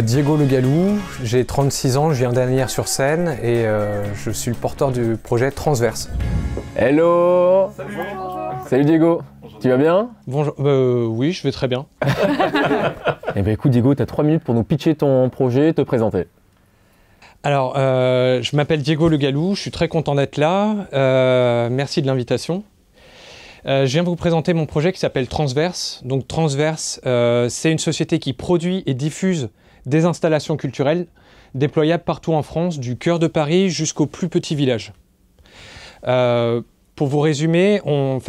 Diego Le Gallou, j'ai 36 ans, je viens d'Asnières-sur-Seine et je suis le porteur du projet Transverse. Hello. Salut. Salut Diego. Bonjour. Tu vas bien? Bonjour, oui, je vais très bien. Eh ben écoute Diego, tu as 3 minutes pour nous pitcher ton projet et te présenter. Alors, je m'appelle Diego Le Gallou, je suis très content d'être là. Merci de l'invitation. Je viens vous présenter mon projet qui s'appelle Transverse. Donc Transverse, c'est une société qui produit et diffuse des installations culturelles déployables partout en France, du cœur de Paris jusqu'au plus petit village. Pour vous résumer, on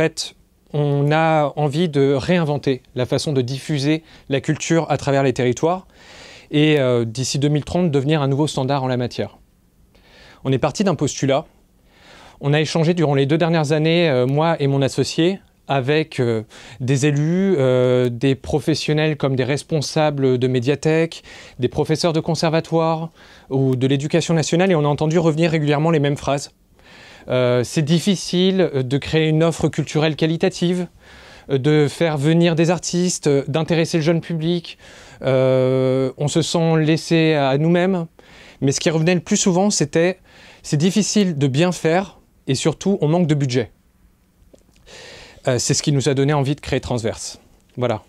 a envie de réinventer la façon de diffuser la culture à travers les territoires et d'ici 2030 devenir un nouveau standard en la matière. On est parti d'un postulat. On a échangé durant les 2 dernières années, moi et mon associé, avec des élus, des professionnels comme des responsables de médiathèques, des professeurs de conservatoire ou de l'éducation nationale, et on a entendu revenir régulièrement les mêmes phrases. C'est difficile de créer une offre culturelle qualitative, de faire venir des artistes, d'intéresser le jeune public. On se sent laissé à nous-mêmes. Mais ce qui revenait le plus souvent, c'était « c'est difficile de bien faire ». Et surtout, on manque de budget. C'est ce qui nous a donné envie de créer Transverse. Voilà.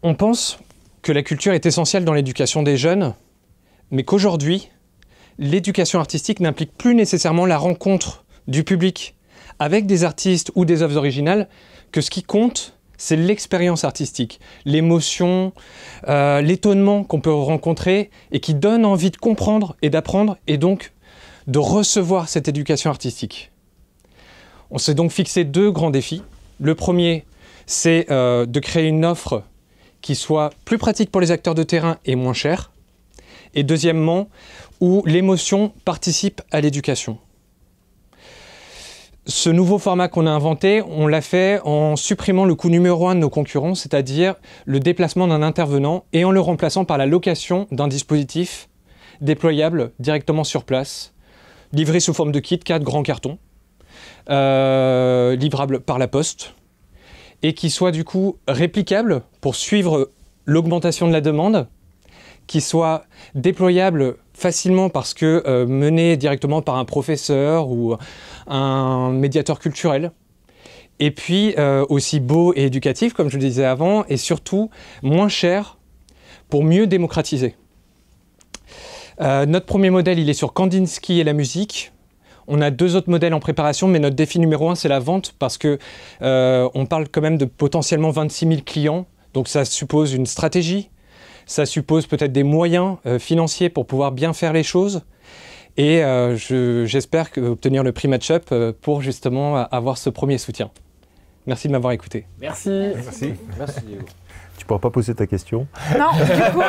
On pense que la culture est essentielle dans l'éducation des jeunes, mais qu'aujourd'hui, l'éducation artistique n'implique plus nécessairement la rencontre du public avec des artistes ou des œuvres originales, que ce qui compte, c'est l'expérience artistique, l'émotion, l'étonnement qu'on peut rencontrer et qui donne envie de comprendre et d'apprendre, et donc de recevoir cette éducation artistique. On s'est donc fixé 2 grands défis. Le premier, c'est de créer une offre qui soit plus pratique pour les acteurs de terrain et moins chère. Et deuxièmement, où l'émotion participe à l'éducation. Ce nouveau format qu'on a inventé, on l'a fait en supprimant le coût numéro 1 de nos concurrents, c'est-à-dire le déplacement d'un intervenant, et en le remplaçant par la location d'un dispositif déployable directement sur place, livré sous forme de kit, 4 grands cartons, livrable par la poste, et qui soit du coup réplicable pour suivre l'augmentation de la demande, qui soit déployable facilement parce que mené directement par un professeur ou un médiateur culturel, et puis aussi beau et éducatif, comme je le disais avant, et surtout moins cher pour mieux démocratiser. Notre premier modèle, il est sur Kandinsky et la musique. On a 2 autres modèles en préparation, mais notre défi numéro 1, c'est la vente, parce que on parle quand même de potentiellement 26 000 clients. Donc ça suppose une stratégie, ça suppose peut-être des moyens financiers pour pouvoir bien faire les choses. Et j'espère obtenir le prix Match-Up pour justement avoir ce premier soutien. Merci de m'avoir écouté. Merci. Merci. Merci Diego. Tu pourras pas poser ta question? Non, du coup...